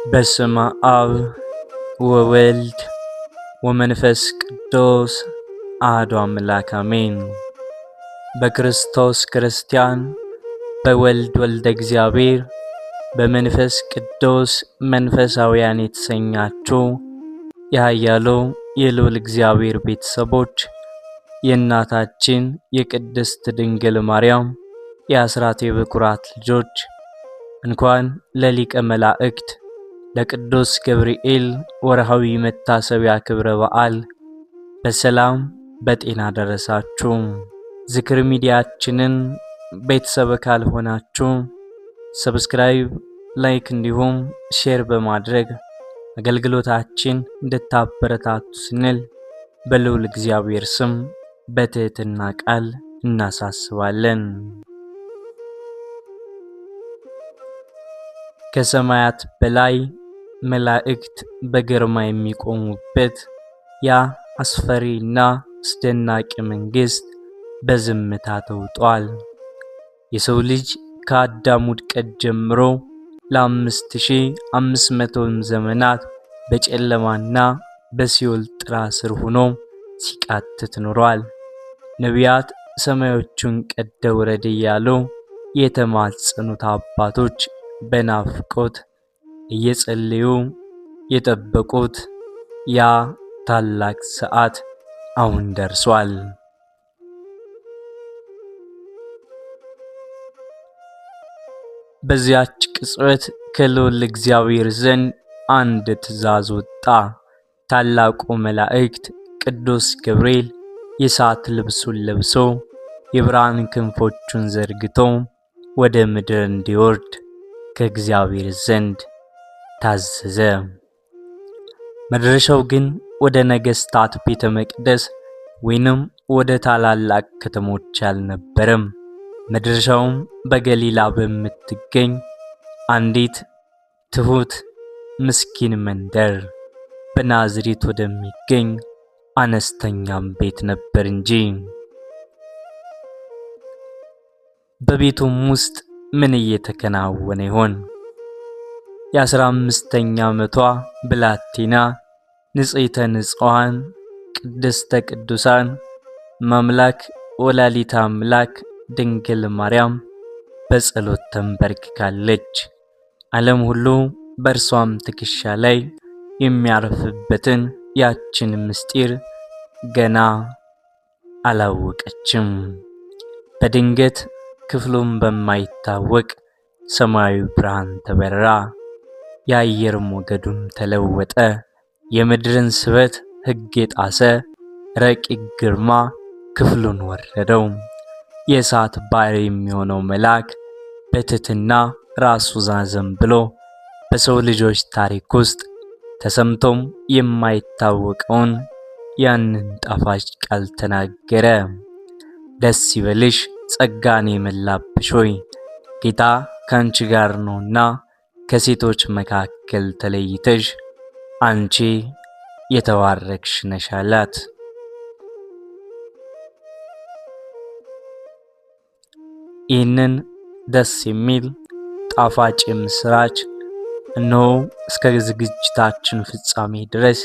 በስመ አብ ወወልድ ወመንፈስ ቅዱስ አሐዱ አምላክ አሜን። በክርስቶስ ክርስቲያን፣ በወልድ ወልደ እግዚአብሔር፣ በመንፈስ ቅዱስ መንፈሳውያን የተሰኛችሁ የኃያሉ የልዑል እግዚአብሔር ቤተሰቦች የእናታችን የቅድስት ድንግል ማርያም የአስራት የበኩራት ልጆች እንኳን ለሊቀ መላእክት ለቅዱስ ገብርኤል ወርሃዊ መታሰቢያ ክብረ በዓል በሰላም በጤና ደረሳችሁ። ዝክር ሚዲያችንን ቤተሰብ ካልሆናችሁ ሰብስክራይብ፣ ላይክ እንዲሁም ሼር በማድረግ አገልግሎታችን እንድታበረታቱ ስንል በልዑል እግዚአብሔር ስም በትህትና ቃል እናሳስባለን። ከሰማያት በላይ መላእክት በግርማ የሚቆሙበት ያ አስፈሪና አስደናቂ መንግስት በዝምታ ተውጧል። የሰው ልጅ ከአዳም ውድቀት ጀምሮ ለ5500 ዘመናት በጨለማና በሲኦል ጥላ ስር ሆኖ ሲቃትት ኖሯል። ነቢያት ሰማዮቹን ቀደው ረድ እያሉ የተማጸኑት አባቶች በናፍቆት እየጸለዩ የጠበቁት ያ ታላቅ ሰዓት አሁን ደርሷል። በዚያች ቅጽበት ከልዑል እግዚአብሔር ዘንድ አንድ ትእዛዝ ወጣ። ታላቁ መላእክት ቅዱስ ገብርኤል የእሳት ልብሱን ለብሶ የብርሃን ክንፎቹን ዘርግቶ ወደ ምድር እንዲወርድ ከእግዚአብሔር ዘንድ ታዘዘ። መድረሻው ግን ወደ ነገስታት ቤተ መቅደስ ወይንም ወደ ታላላቅ ከተሞች አልነበረም። መድረሻውም በገሊላ በምትገኝ አንዲት ትሁት ምስኪን መንደር በናዝሬት ወደሚገኝ አነስተኛም ቤት ነበር እንጂ። በቤቱም ውስጥ ምን እየተከናወነ ይሆን? የ15ኛ ዓመቷ ብላቴና ንጽሕተ ንጹሐን ቅድስተ ቅዱሳን ማምላክ ወላዲተ አምላክ ድንግል ማርያም በጸሎት ተንበርክካለች። ዓለም ሁሉ በእርሷም ትከሻ ላይ የሚያርፍበትን ያችን ምስጢር ገና አላወቀችም። በድንገት ክፍሉም በማይታወቅ ሰማያዊ ብርሃን ተበራ። የአየር ሞገዱም ተለወጠ። የምድርን ስበት ሕግ የጣሰ ረቂቅ ግርማ ክፍሉን ወረደው። የእሳት ባሕር የሚሆነው መልአክ በትሕትና ራሱ ዛዘን ብሎ በሰው ልጆች ታሪክ ውስጥ ተሰምቶም የማይታወቀውን ያንን ጣፋጭ ቃል ተናገረ። ደስ ይበልሽ ጸጋን የሞላብሽ ሆይ ጌታ ካንቺ ጋር ነውና ከሴቶች መካከል ተለይተሽ አንቺ የተባረክሽ ነሽ አላት። ይህንን ደስ የሚል ጣፋጭ ምስራች እነሆ እስከ ዝግጅታችን ፍጻሜ ድረስ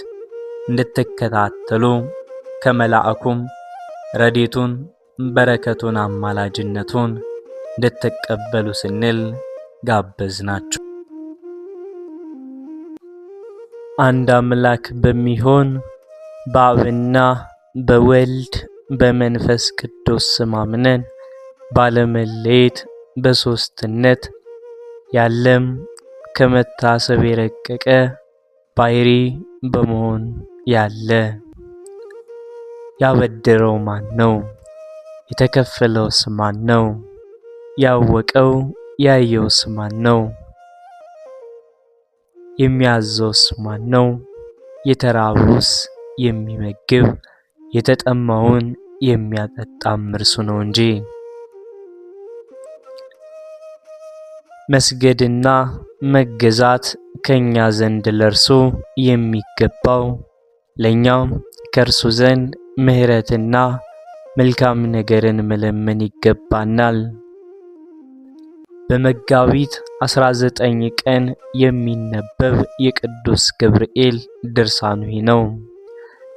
እንድትከታተሉ ከመላእኩም ረድኤቱን በረከቱን አማላጅነቱን እንድትቀበሉ ስንል ጋበዝናችሁ። አንድ አምላክ በሚሆን በአብና በወልድ በመንፈስ ቅዱስ ስም አምነን ባለመለየት በሦስትነት ያለም ከመታሰብ የረቀቀ ባሕሪ በመሆን ያለ ያበደረው ማን ነው? የተከፈለውስ ማን ነው? ያወቀው ያየውስ ማን ነው? የሚያዘውስ ማን ነው? የተራበውስ የሚመግብ የተጠማውን የሚያጠጣም እርሱ ነው እንጂ። መስገድና መገዛት ከኛ ዘንድ ለእርሱ የሚገባው ለኛም ከእርሱ ዘንድ ምሕረትና መልካም ነገርን መለመን ይገባናል። በመጋቢት 19 ቀን የሚነበብ የቅዱስ ገብርኤል ድርሳኑ ነው።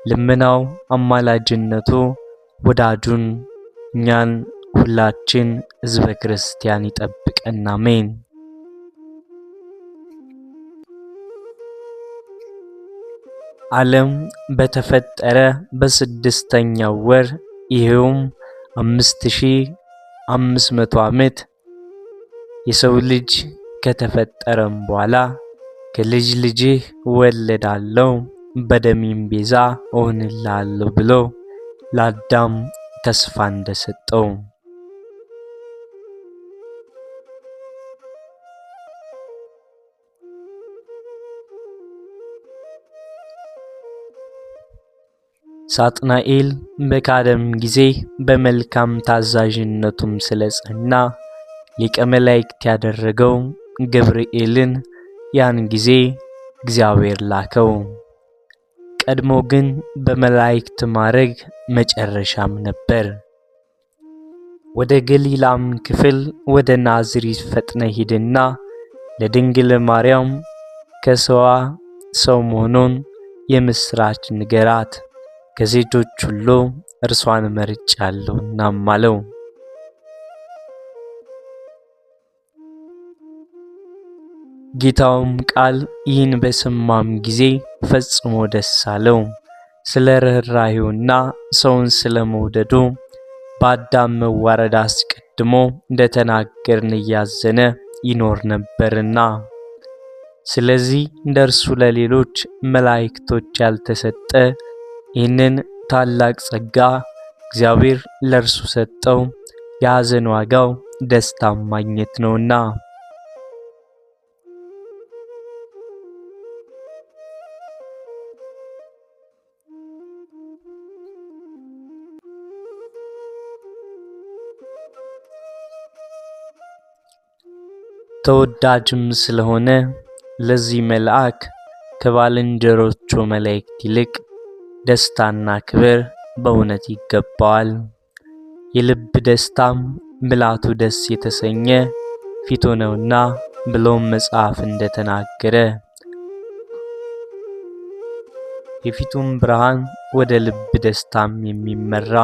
ልመናው አማላጅነቱ ወዳጁን እኛን ሁላችን ሕዝበ ክርስቲያን ይጠብቀን፣ አሜን። ዓለም በተፈጠረ በስድስተኛው ወር ይሄውም 5500 ዓመት የሰው ልጅ ከተፈጠረም በኋላ ከልጅ ልጅህ ወለዳለው በደሜም ቤዛ እሆንልሃለሁ ብሎ ለአዳም ተስፋ እንደሰጠው ሳጥናኤል በካደም ጊዜ በመልካም ታዛዥነቱም ስለጸና ሊቀ መላእክት ያደረገው ገብርኤልን ያን ጊዜ እግዚአብሔር ላከው። ቀድሞ ግን በመላእክት ማዕረግ መጨረሻም ነበር። ወደ ገሊላም ክፍል ወደ ናዝሬት ፈጥነ ሂድና ለድንግል ማርያም ከሰዋ ሰው መሆኑን የምስራች ንገራት፣ ከሴቶች ሁሉ እርሷን መርጫለሁና አለው። ጌታውም ቃል ይህን በሰማም ጊዜ ፈጽሞ ደስ አለው። ስለ ርኅራኄውና ሰውን ስለ መውደዱ በአዳም መዋረድ አስቀድሞ እንደተናገርን እያዘነ ይኖር ነበርና፣ ስለዚህ እንደ እርሱ ለሌሎች መላእክቶች ያልተሰጠ ይህንን ታላቅ ጸጋ እግዚአብሔር ለእርሱ ሰጠው። የሐዘን ዋጋው ደስታ ማግኘት ነውና። ተወዳጅም ስለሆነ ለዚህ መልአክ ከባልንጀሮቹ መላእክት ይልቅ ደስታና ክብር በእውነት ይገባዋል። የልብ ደስታም ምልአቱ ደስ የተሰኘ ፊቱ ነውና ብሎም መጽሐፍ እንደተናገረ የፊቱም ብርሃን ወደ ልብ ደስታም የሚመራ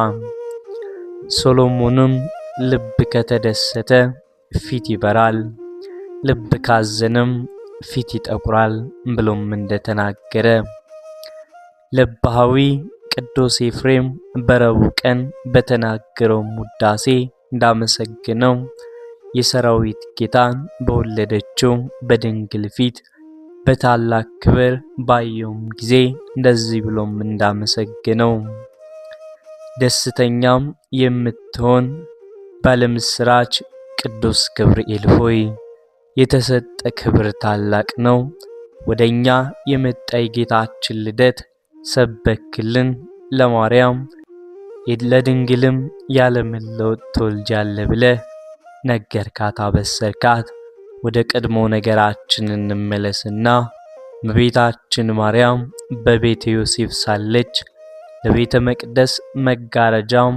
ሶሎሞንም ልብ ከተደሰተ ፊት ይበራል፣ ልብ ካዘነም ፊት ይጠቁራል ብሎም እንደተናገረ ለባሃዊ ቅዱስ ኤፍሬም በረቡዕ ቀን በተናገረው ውዳሴ እንዳመሰገነው የሰራዊት ጌታን በወለደችው በድንግል ፊት በታላቅ ክብር ባየውም ጊዜ እንደዚህ ብሎም እንዳመሰገነው ደስተኛም የምትሆን ባለምስራች ቅዱስ ገብርኤል ሆይ የተሰጠ ክብር ታላቅ ነው። ወደኛ የመጣ የጌታችን ልደት ሰበክልን። ለማርያም ለድንግልም ያለመለወጥ ትወልጃለህ ብለህ ነገርካት፣ አበሰርካት። ወደ ቀድሞ ነገራችን እንመለስና እመቤታችን ማርያም በቤተ ዮሴፍ ሳለች ለቤተ መቅደስ መጋረጃም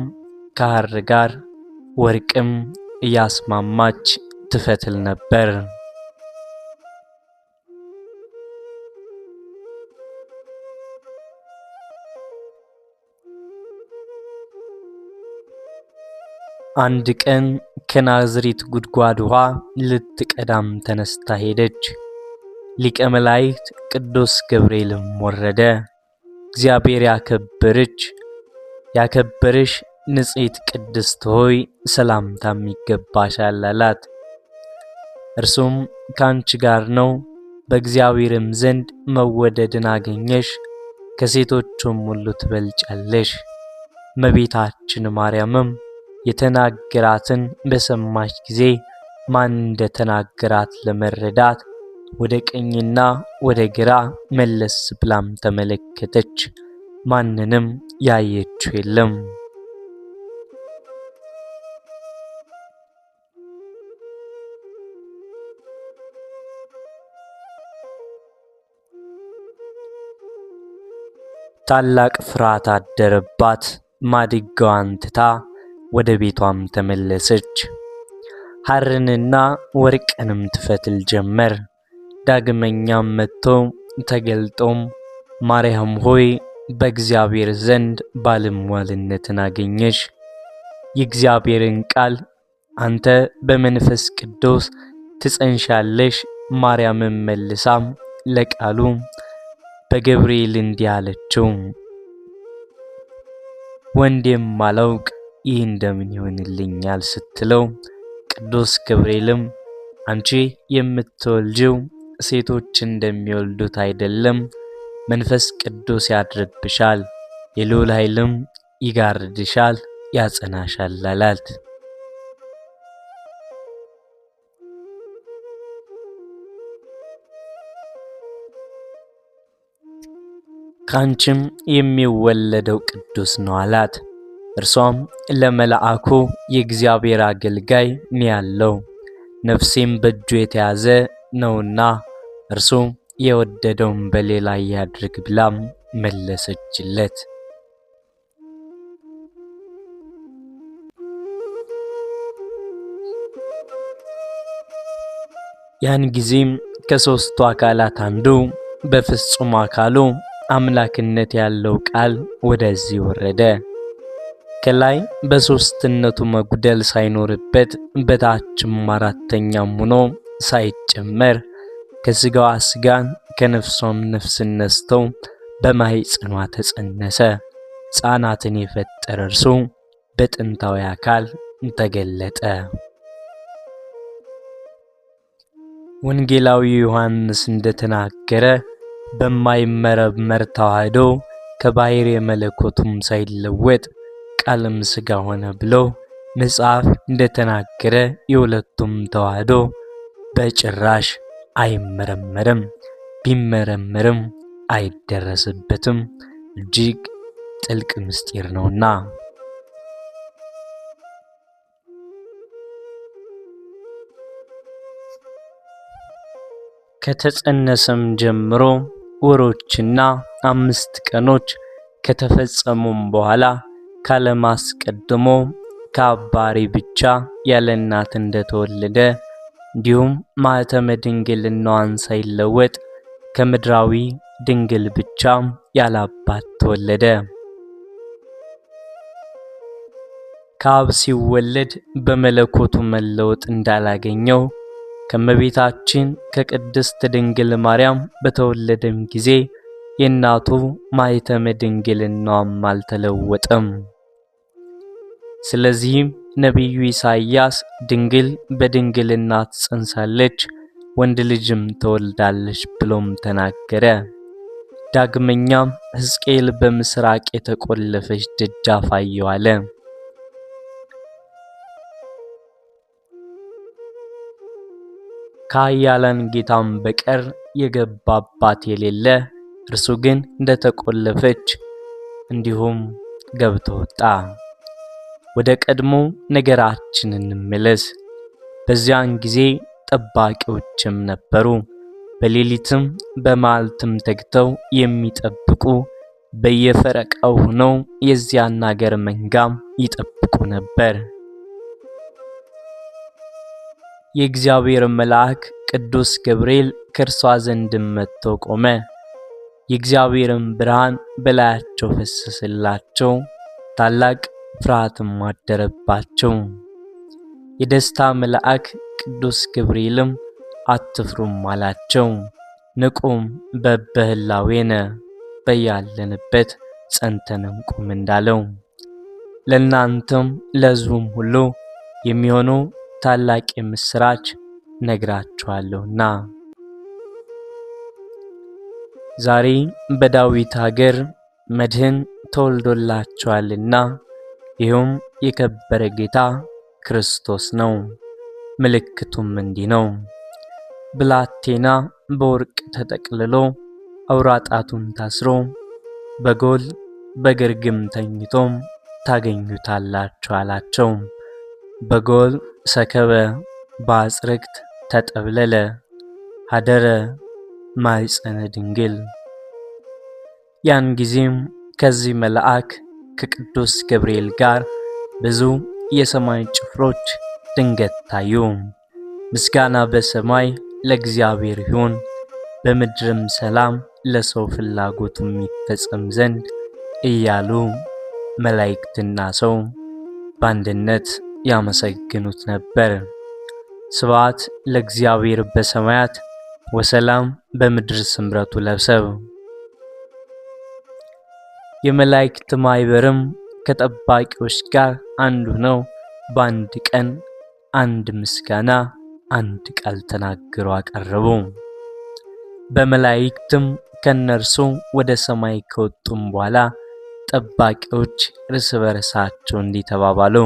ከሐር ጋር ወርቅም እያስማማች ትፈትል ነበር። አንድ ቀን ከናዝሬት ጉድጓድ ውሃ ልትቀዳም ተነስታ ሄደች። ሊቀ መላእክት ቅዱስ ገብርኤልም ወረደ። እግዚአብሔር ያከበረሽ ንጽሕት ቅድስት ሆይ ሰላምታም ይገባሻል አላት። እርሱም ካንቺ ጋር ነው፣ በእግዚአብሔርም ዘንድ መወደድን አገኘሽ፣ ከሴቶቹም ሁሉ ትበልጫለሽ። እመቤታችን ማርያምም የተናገራትን በሰማች ጊዜ ማን እንደተናገራት ለመረዳት ወደ ቀኝና ወደ ግራ መለስ ብላም ተመለከተች። ማንንም ያየችው የለም። ታላቅ ፍርሃት አደረባት። ማድጋዋን ትታ ወደ ቤቷም ተመለሰች። ሐርንና ወርቅንም ትፈትል ጀመር። ዳግመኛም መጥቶ ተገልጦም ማርያም ሆይ በእግዚአብሔር ዘንድ ባለሟልነትን አገኘሽ፣ የእግዚአብሔርን ቃል አንተ በመንፈስ ቅዱስ ትጸንሻለሽ። ማርያምም መልሳም ለቃሉ በገብርኤል እንዲህ አለችው፣ ወንድ የማላውቅ ይህ እንደምን ይሆንልኛል ስትለው፣ ቅዱስ ገብርኤልም አንቺ የምትወልጂው ሴቶች እንደሚወልዱት አይደለም፣ መንፈስ ቅዱስ ያድርብሻል፣ የልዑል ኃይልም ይጋርድሻል፣ ያጸናሻል አላት። ካንቺም የሚወለደው ቅዱስ ነው አላት። እርሷም ለመልአኩ የእግዚአብሔር አገልጋይ ነው ያለው፣ ነፍሴም በእጁ የተያዘ ነውና እርሱ የወደደውን በሌላ ያድርግ ብላም መለሰችለት። ያን ጊዜም ከሦስቱ አካላት አንዱ በፍጹም አካሉ አምላክነት ያለው ቃል ወደዚህ ወረደ። ከላይ በሦስትነቱ መጉደል ሳይኖርበት በታችም አራተኛም ሆኖ ሳይጨመር ከሥጋዋ ሥጋን ከነፍሷም ነፍስን ነስቶ በማኅፀኗ ተጸነሰ። ሕፃናትን የፈጠረ እርሱ በጥንታዊ አካል ተገለጠ። ወንጌላዊ ዮሐንስ እንደተናገረ በማይመረመር ተዋህዶ ከባሕርየ መለኮቱም ሳይለወጥ ቃልም ሥጋ ሆነ ብሎ መጽሐፍ እንደተናገረ የሁለቱም ተዋህዶ በጭራሽ አይመረመርም፣ ቢመረመርም አይደረስበትም፣ እጅግ ጥልቅ ምስጢር ነውና። ከተጸነሰም ጀምሮ ወሮችና 5 ቀኖች ከተፈጸሙም በኋላ ካለማስቀድሞ ከአባሪ ብቻ ያለ እናት እንደተወለደ እንዲሁም ማኅተመ ድንግልናዋን ሳይለወጥ ከምድራዊ ድንግል ብቻ ያለ አባት ተወለደ። ከአብ ሲወለድ በመለኮቱ መለወጥ እንዳላገኘው ከመቤታችን ከቅድስት ድንግል ማርያም በተወለደም ጊዜ የእናቱ ማኅተመ ድንግልናዋም አልተለወጠም። ስለዚህም ነቢዩ ኢሳይያስ ድንግል በድንግልና ትጸንሳለች፣ ወንድ ልጅም ትወልዳለች ብሎም ተናገረ። ዳግመኛም ሕዝቅኤል በምስራቅ የተቆለፈች ደጃፍ አየሁ አለ። ከኃያላን ጌታም በቀር የገባባት የሌለ እርሱ ግን እንደተቆለፈች እንዲሁም ገብቶ ወጣ። ወደ ቀድሞ ነገራችን እንመለስ። በዚያን ጊዜ ጠባቂዎችም ነበሩ፣ በሌሊትም በመዓልትም ተግተው የሚጠብቁ፣ በየፈረቃው ሆነው የዚያን አገር መንጋም ይጠብቁ ነበር። የእግዚአብሔር መልአክ ቅዱስ ገብርኤል ከእርሷ ዘንድ መጥቶ ቆመ። የእግዚአብሔርም ብርሃን በላያቸው ፈሰሰላቸው፣ ታላቅ ፍርሃትም አደረባቸው። የደስታ መልአክ ቅዱስ ገብርኤልም አትፍሩም አላቸው። ንቁም በበህላዌነ በያለንበት ጸንተን እንቁም እንዳለው ለእናንተም ለሕዝቡም ሁሉ የሚሆነው ታላቅ የምስራች ነግራችኋለሁና። ዛሬ በዳዊት ሀገር መድህን ተወልዶላችኋልና ይህም የከበረ ጌታ ክርስቶስ ነው። ምልክቱም እንዲህ ነው። ብላቴና በወርቅ ተጠቅልሎ አውራ ጣቱን ታስሮ በጎል በግርግም ተኝቶም ታገኙታላችሁ አላቸው። በጎል ሰከበ በአጽርቅት ተጠብለለ ሀደረ ማኅፀነ ድንግል። ያን ጊዜም ከዚህ መልአክ ከቅዱስ ገብርኤል ጋር ብዙ የሰማይ ጭፍሮች ድንገት ታዩ። ምስጋና በሰማይ ለእግዚአብሔር ይሁን፣ በምድርም ሰላም ለሰው ፍላጎቱ የሚፈጸም ዘንድ እያሉ መላእክትና ሰው በአንድነት ያመሰግኑት ነበር። ስብሐት ለእግዚአብሔር በሰማያት ወሰላም በምድር ስምረቱ ለሰብ። የመላእክት ማኅበርም ከጠባቂዎች ጋር አንዱ ነው። በአንድ ቀን አንድ ምስጋና አንድ ቃል ተናግረው አቀረቡ። በመላእክትም ከነርሱ ወደ ሰማይ ከወጡም በኋላ ጠባቂዎች እርስ በርሳቸው እንዲህ ተባባሉ፣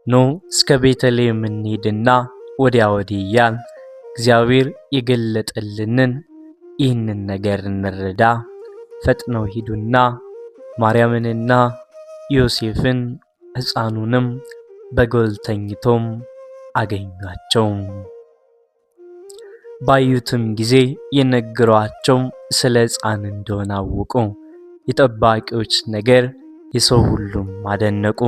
ኑ እስከ ቤተልሔም እንሂድና ወዲያ ወዲህ እያልን እግዚአብሔር የገለጠልንን ይህንን ነገር እንረዳ። ፈጥነው ሂዱና ማርያምንና ዮሴፍን ሕፃኑንም በጎል ተኝቶም አገኟቸው። ባዩትም ጊዜ የነገሯቸው ስለ ሕፃን እንደሆነ አወቁ። የጠባቂዎች ነገር የሰው ሁሉም አደነቁ።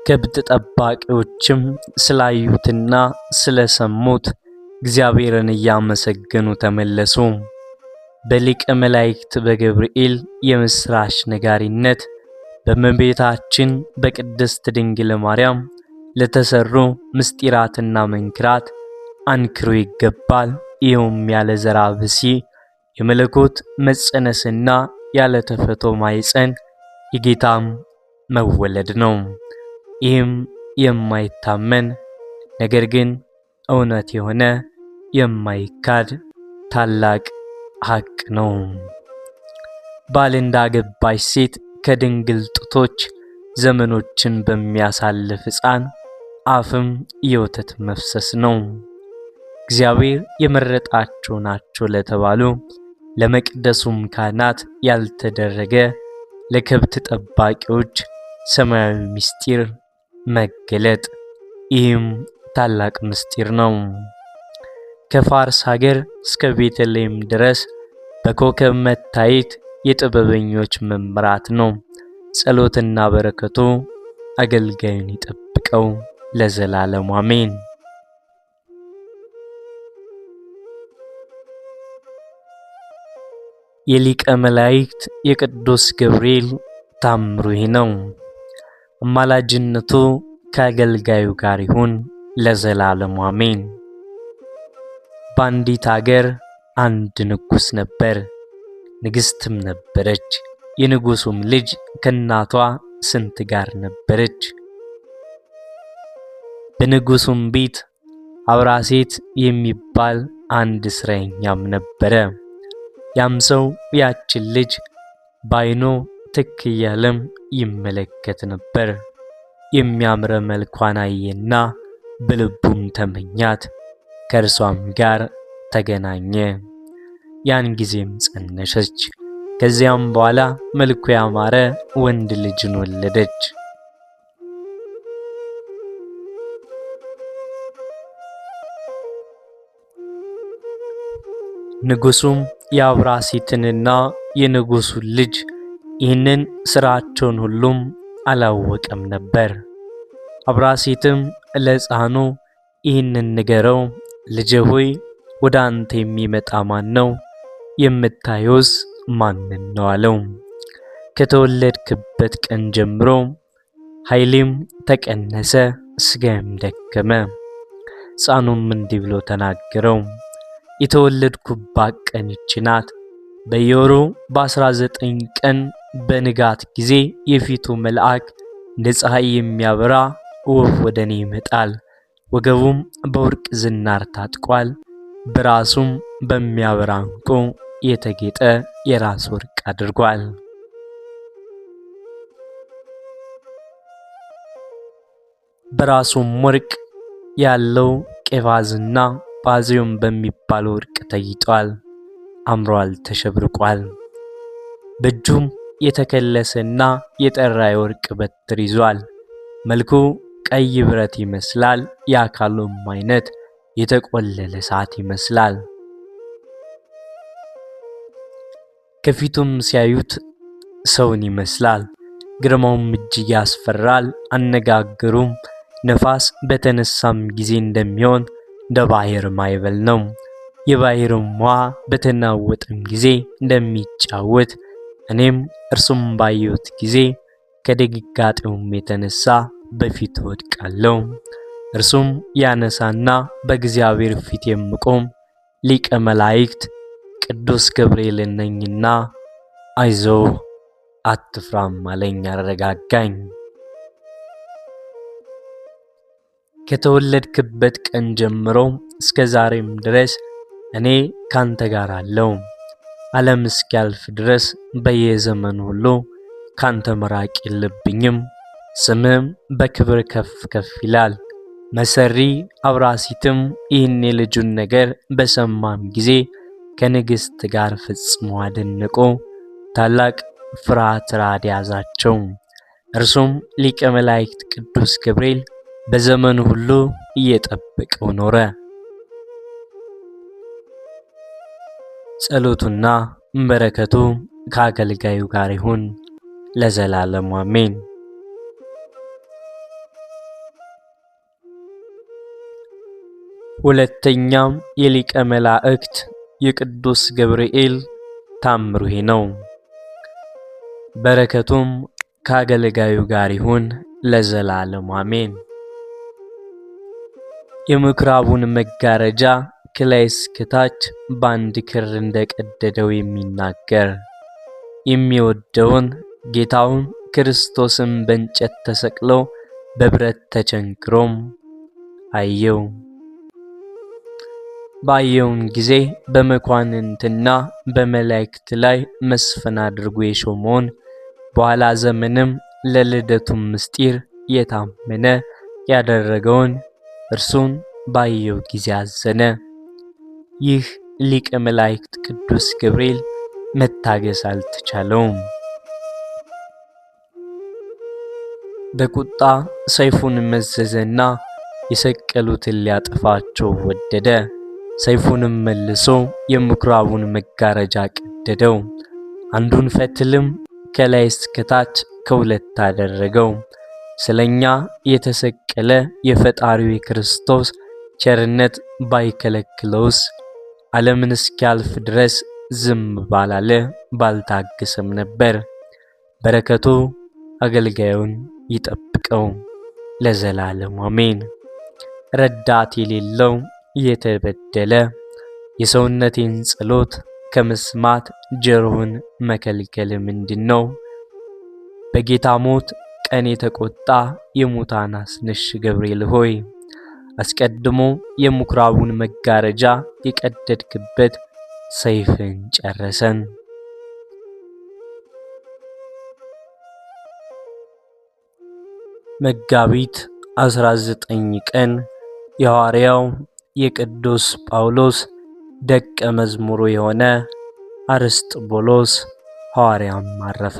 ከብት ጠባቂዎችም ስላዩትና ስለሰሙት እግዚአብሔርን እያመሰገኑ ተመለሱ። በሊቀ መላእክት በገብርኤል የምስራች ነጋሪነት በእመቤታችን በቅድስት ድንግል ማርያም ለተሰሩ ምስጢራትና መንክራት አንክሮ ይገባል። ይኸውም ያለ ዘራ ብሲ የመለኮት መጸነስና ያለ ተፈቶ ማይፀን የጌታም መወለድ ነው። ይህም የማይታመን ነገር ግን እውነት የሆነ የማይካድ ታላቅ ሐቅ ነው። ባል እንዳገባች ሴት ከድንግል ጡቶች ዘመኖችን በሚያሳልፍ ሕፃን አፍም የወተት መፍሰስ ነው። እግዚአብሔር የመረጣቸው ናቸው ለተባሉ ለመቅደሱም ካህናት ያልተደረገ ለከብት ጠባቂዎች ሰማያዊ ምስጢር መገለጥ፣ ይህም ታላቅ ምስጢር ነው። ከፋርስ ሀገር እስከ ቤተልሔም ድረስ በኮከብ መታየት የጥበበኞች መምራት ነው። ጸሎትና በረከቱ አገልጋዩን ይጠብቀው ለዘላለሙ አሜን። የሊቀ መላእክት የቅዱስ ገብርኤል ታምሩ ይህ ነው። አማላጅነቱ ከአገልጋዩ ጋር ይሁን ለዘላለሙ አሜን። በአንዲት ሀገር አንድ ንጉሥ ነበር፣ ንግሥትም ነበረች። የንጉሡም ልጅ ከእናቷ ስንት ጋር ነበረች። በንጉሡም ቤት አብራሴት የሚባል አንድ እስረኛም ነበረ። ያም ሰው ያችን ልጅ ባይኖ ትክ እያለም ይመለከት ነበር። የሚያምር መልኳን አየና በልቡም ተመኛት፣ ከእርሷም ጋር ተገናኘ። ያን ጊዜም ጸነሰች። ከዚያም በኋላ መልኩ ያማረ ወንድ ልጅን ወለደች። ንጉሡም የአብራሲትንና የንጉሡን ልጅ ይህንን ሥራቸውን ሁሉም አላወቀም ነበር። አብራሲትም ለሕፃኑ ይህንን ንገረው፣ ልጄ ሆይ ወደ አንተ የሚመጣ ማን ነው? የምታየውስ ማንን ነው አለው። ከተወለድክበት ቀን ጀምሮ ኃይሌም ተቀነሰ፣ ሥጋዬም ደከመ። ሕፃኑም እንዲህ ብሎ ተናገረው፣ የተወለድኩባት ቀን ይህች ናት። በየወሩ በ19 ቀን በንጋት ጊዜ የፊቱ መልአክ እንደ ፀሐይ የሚያበራ ወፍ ወደ እኔ ይመጣል። ወገቡም በወርቅ ዝናር ታጥቋል። በራሱም በሚያበራ ዕንቁ የተጌጠ የራስ ወርቅ አድርጓል። በራሱም ወርቅ ያለው ቄፋዝና ባዚዮን በሚባል ወርቅ ተጊጧል፣ አምሯል፣ ተሸብርቋል። በእጁም የተከለሰና የጠራ የወርቅ በትር ይዟል። መልኩ ቀይ ብረት ይመስላል። የአካሉም አይነት የተቆለለ እሳት ይመስላል። ከፊቱም ሲያዩት ሰውን ይመስላል። ግርማውም እጅግ ያስፈራል። አነጋገሩም ነፋስ በተነሳም ጊዜ እንደሚሆን እንደ ባህር ማዕበል ነው። የባህርም ውሃ በተናወጠም ጊዜ እንደሚጫወት እኔም እርሱም ባየሁት ጊዜ ከድንጋጤውም የተነሳ በፊቱ ወድቃለሁ። እርሱም ያነሳና በእግዚአብሔር ፊት የምቆም ሊቀ መላእክት ቅዱስ ገብርኤል ነኝና አይዞህ አትፍራም አለኝ፣ አረጋጋኝ። ከተወለድክበት ቀን ጀምሮ እስከ ዛሬም ድረስ እኔ ካንተ ጋር አለው። ዓለም እስኪያልፍ ድረስ በየዘመኑ ሁሉ ካንተ መራቅ የለብኝም። ስምህም በክብር ከፍ ከፍ ይላል። መሰሪ አብራሲትም ይህን የልጁን ነገር በሰማም ጊዜ ከንግሥት ጋር ፈጽሞ አደነቁ። ታላቅ ፍርሃት ራድ ያዛቸው። እርሱም ሊቀ መላእክት ቅዱስ ገብርኤል በዘመኑ ሁሉ እየጠበቀው ኖረ። ጸሎቱና በረከቱ ከአገልጋዩ ጋር ይሁን ለዘላለሙ አሜን። ሁለተኛም የሊቀ መላእክት የቅዱስ ገብርኤል ታምሩ ነው። በረከቱም ከአገልጋዩ ጋር ይሁን ለዘላለሙ አሜን። የምኩራቡን መጋረጃ ከላይ እስከ ታች በአንድ ክር እንደቀደደው የሚናገር የሚወደውን ጌታውን ክርስቶስን በእንጨት ተሰቅሎ በብረት ተቸንክሮም አየው። ባየውን ጊዜ በመኳንንትና በመላእክት ላይ መስፍን አድርጎ የሾመውን በኋላ ዘመንም ለልደቱም ምስጢር የታመነ ያደረገውን እርሱን ባየው ጊዜ አዘነ። ይህ ሊቀ መላእክት ቅዱስ ገብርኤል መታገስ አልተቻለውም። በቁጣ ሰይፉን መዘዘና የሰቀሉትን ሊያጠፋቸው ወደደ። ሰይፉንም መልሶ የምኩራቡን መጋረጃ ቀደደው። አንዱን ፈትልም ከላይ እስከ ታች ከሁለት አደረገው። ስለኛ የተሰቀለ የፈጣሪው የክርስቶስ ቸርነት ባይከለክለውስ ዓለምን እስኪያልፍ ድረስ ዝም ባላለ ባልታገሰም ነበር። በረከቱ አገልጋዩን ይጠብቀው ለዘላለሙ አሜን። ረዳት የሌለው የተበደለ የሰውነቴን ጸሎት ከመስማት ጆሮውን መከልከል ምንድነው? በጌታ ሞት ቀን የተቆጣ የሙታን አስነሽ ገብርኤል ሆይ አስቀድሞ የምኩራቡን መጋረጃ የቀደድክበት ሰይፍን ጨረሰን። መጋቢት 19 ቀን የሐዋርያው የቅዱስ ጳውሎስ ደቀ መዝሙሩ የሆነ አርስጥቦሎስ ሐዋርያም አረፈ።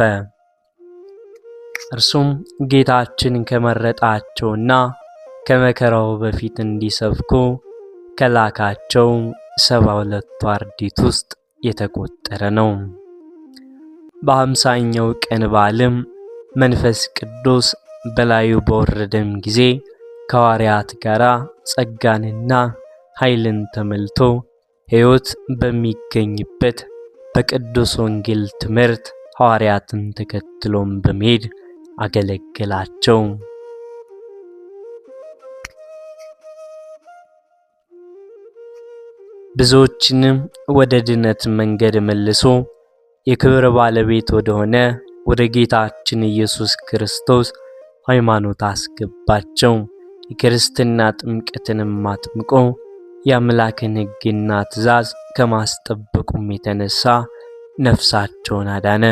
እርሱም ጌታችን ከመረጣቸውና ከመከራው በፊት እንዲሰብኩ ከላካቸው 72 አርድእት ውስጥ የተቆጠረ ነው። በ50ኛው ቀን በዓልም መንፈስ ቅዱስ በላዩ በወረደም ጊዜ ከሐዋርያት ጋር ጸጋንና ኃይልን ተመልቶ ሕይወት በሚገኝበት በቅዱስ ወንጌል ትምህርት ሐዋርያትን ተከትሎም በመሄድ አገለገላቸው። ብዙዎችንም ወደ ድነት መንገድ መልሶ የክብር ባለቤት ወደሆነ ወደ ጌታችን ኢየሱስ ክርስቶስ ሃይማኖት አስገባቸው። የክርስትና ጥምቀትንም አጥምቆ የአምላክን ሕግና ትእዛዝ ከማስጠበቁም የተነሳ ነፍሳቸውን አዳነ።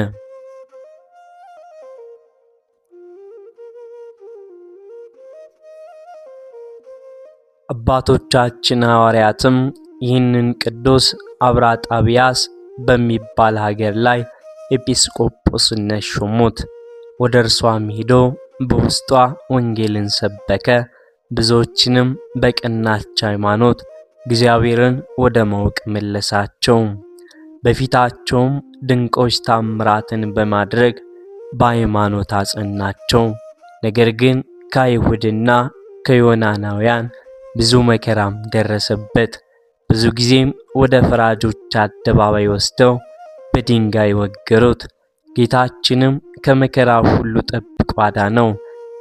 አባቶቻችን ሐዋርያትም ይህንን ቅዱስ አብራጣቢያስ በሚባል ሀገር ላይ ኤጲስቆጶስነት ሾሙት። ወደ እርሷም ሄዶ በውስጧ ወንጌልን ሰበከ። ብዙዎችንም በቀናች ሃይማኖት እግዚአብሔርን ወደ ማወቅ መለሳቸው። በፊታቸውም ድንቆች ታምራትን በማድረግ በሃይማኖት አጸናቸው። ነገር ግን ከአይሁድና ከዮናናውያን ብዙ መከራም ደረሰበት። ብዙ ጊዜም ወደ ፈራጆች አደባባይ ወስደው በድንጋይ ወገሩት። ጌታችንም ከመከራው ሁሉ ጠብቆ አዳነው።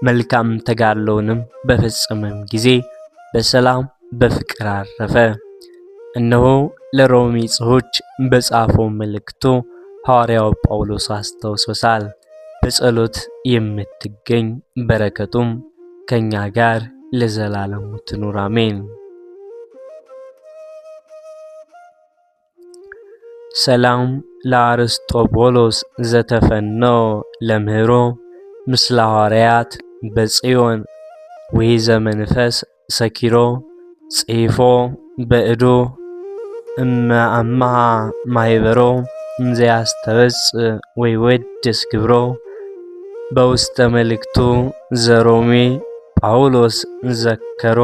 መልካም ተጋድሎውንም በፈጸመም ጊዜ በሰላም በፍቅር አረፈ። እነሆ ለሮሜ ሰዎች በጻፈው መልእክቱ ሐዋርያው ጳውሎስ አስታውሶታል። በጸሎት የምትገኝ በረከቱም ከኛ ጋር ለዘላለሙ ትኑር አሜን። ሰላም ለአርስጦቦሎስ ዘተፈኖ ለምህሮ ምስለ ሐዋርያት በጽዮን ወይዘ መንፈስ ሰኪሮ ጽፎ በእዶ እመአምሃ ማይበሮ እንዘያስተበጽ ወይወድስ ግብሮ በውስተ መልእክቱ ዘሮሜ ጳውሎስ ዘከሮ።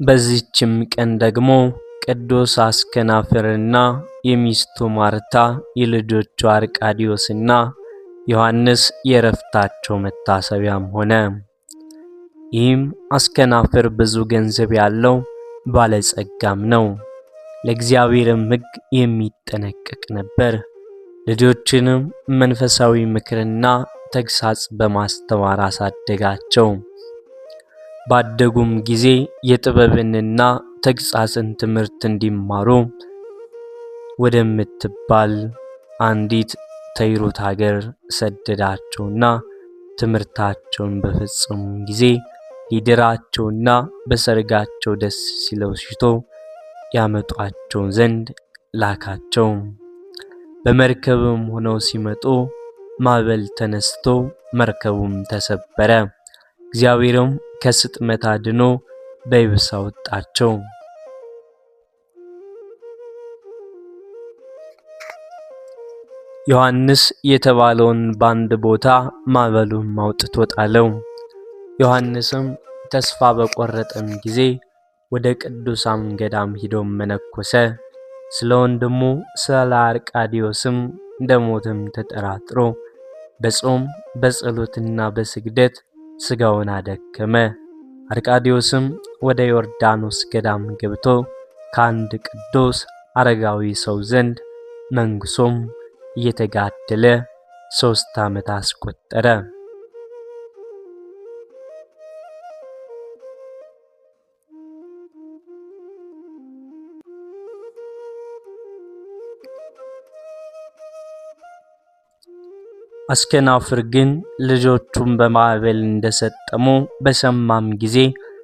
በዚህችም ቀን ደግሞ ቅዱስ አስከናፍርና የሚስቱ ማርታ የልጆቹ አርቃዲዮስና ዮሐንስ የዕረፍታቸው መታሰቢያም ሆነ። ይህም አስከናፍር ብዙ ገንዘብ ያለው ባለጸጋም ነው። ለእግዚአብሔርም ሕግ የሚጠነቀቅ ነበር። ልጆችንም መንፈሳዊ ምክርና ተግሳጽ በማስተማር አሳደጋቸው። ባደጉም ጊዜ የጥበብንና ተግሳጽን ትምህርት እንዲማሩ ወደምትባል አንዲት ተይሩት ሀገር ሰደዳቸውና ትምህርታቸውን በፈጸሙ ጊዜ ሊድራቸውና በሰርጋቸው ደስ ሲለው ሽቶ ያመጧቸው ዘንድ ላካቸው። በመርከብም ሆነው ሲመጡ ማዕበል ተነስቶ መርከቡም ተሰበረ። እግዚአብሔርም ከስጥመት አድኖ በየብስ አወጣቸው። ዮሐንስ የተባለውን በአንድ ቦታ ማዕበሉን አውጥቶ ጣለው። ዮሐንስም ተስፋ በቆረጠም ጊዜ ወደ ቅዱሳን ገዳም ሄዶ መነኮሰ። ስለ ወንድሙ ስለ አርቃዲዮስም እንደሞተም ተጠራጥሮ በጾም በጸሎትና በስግደት ስጋውን አደከመ። አርቃዲዮስም ወደ ዮርዳኖስ ገዳም ገብቶ ከአንድ ቅዱስ አረጋዊ ሰው ዘንድ መንግሶም እየተጋደለ 3 ዓመት አስቆጠረ። አስከናፍር ግን ልጆቹን በማዕበል እንደሰጠሙ በሰማም ጊዜ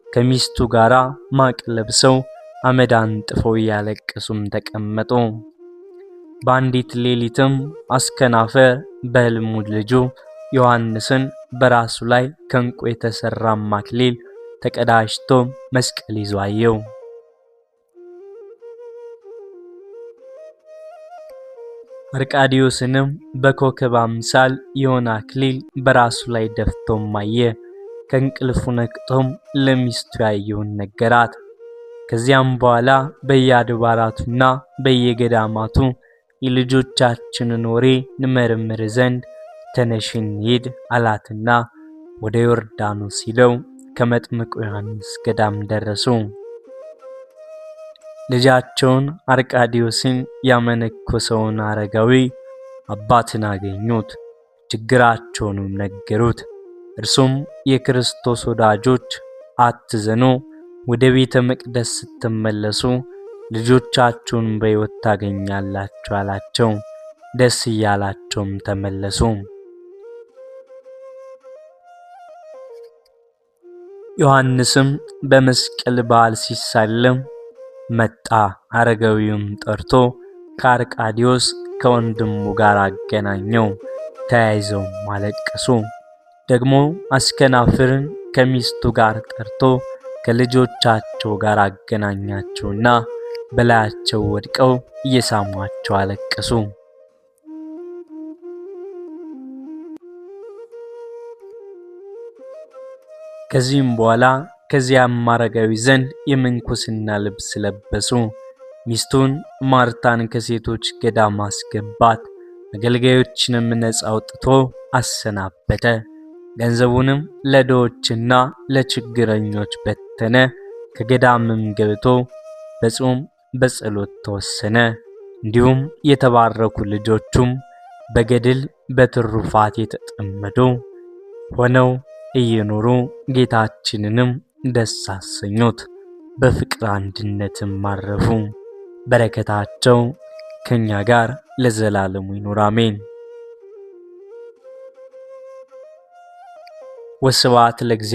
ከሚስቱ ጋራ ማቅ ለብሰው አመድ አንጥፈው ያለቀሱም ተቀመጡ። በአንዲት ሌሊትም አስከናፍር በሕልሙ ልጁ ዮሐንስን በራሱ ላይ ከዕንቁ የተሰራ አክሊል ተቀዳጅቶ መስቀል ይዞ አየው። አርቃዲዮስንም በኮከብ አምሳል የሆነ አክሊል በራሱ ላይ ደፍቶም አየ። ከእንቅልፉ ነቅቶም ለሚስቱ ያየውን ነገራት። ከዚያም በኋላ በየአድባራቱና በየገዳማቱ የልጆቻችንን ወሬ እንመረምር ዘንድ ተነሽ እንሂድ አላትና ወደ ዮርዳኖስ ሄደው ከመጥምቁ ዮሐንስ ገዳም ደረሱ። ልጃቸውን አርቃዲዮስን ያመነኮሰውን አረጋዊ አባትን አገኙት። ችግራቸውንም ነገሩት። እርሱም የክርስቶስ ወዳጆች አትዘኑ፣ ወደ ቤተ መቅደስ ስትመለሱ ልጆቻችሁን በሕይወት ታገኛላችሁ አላቸው። ደስ እያላቸውም ተመለሱ። ዮሐንስም በመስቀል በዓል ሲሳለም መጣ። አረጋዊውም ጠርቶ ከአርቃዲዮስ ከወንድሙ ጋር አገናኘው። ተያይዘውም አለቀሱ። ደግሞ አስከናፍርን ከሚስቱ ጋር ጠርቶ ከልጆቻቸው ጋር አገናኛቸውና በላያቸው ወድቀው እየሳሟቸው አለቀሱ። ከዚህም በኋላ ከዚያም አረጋዊ ዘንድ የምንኩስና ልብስ ለበሱ። ሚስቱን ማርታን ከሴቶች ገዳም አስገባት። አገልጋዮችንም ነፃ አውጥቶ አሰናበተ። ገንዘቡንም ለድሆችና ለችግረኞች በተነ። ከገዳምም ገብቶ በጾም በጸሎት ተወሰነ። እንዲሁም የተባረኩ ልጆቹም በገድል በትሩፋት የተጠመዱ ሆነው እየኖሩ ጌታችንንም ደስ አሰኙት። በፍቅር አንድነትም አረፉ። በረከታቸው ከኛ ጋር ለዘላለሙ ይኑር አሜን። ወስብሐት ለእግዚአብሔር።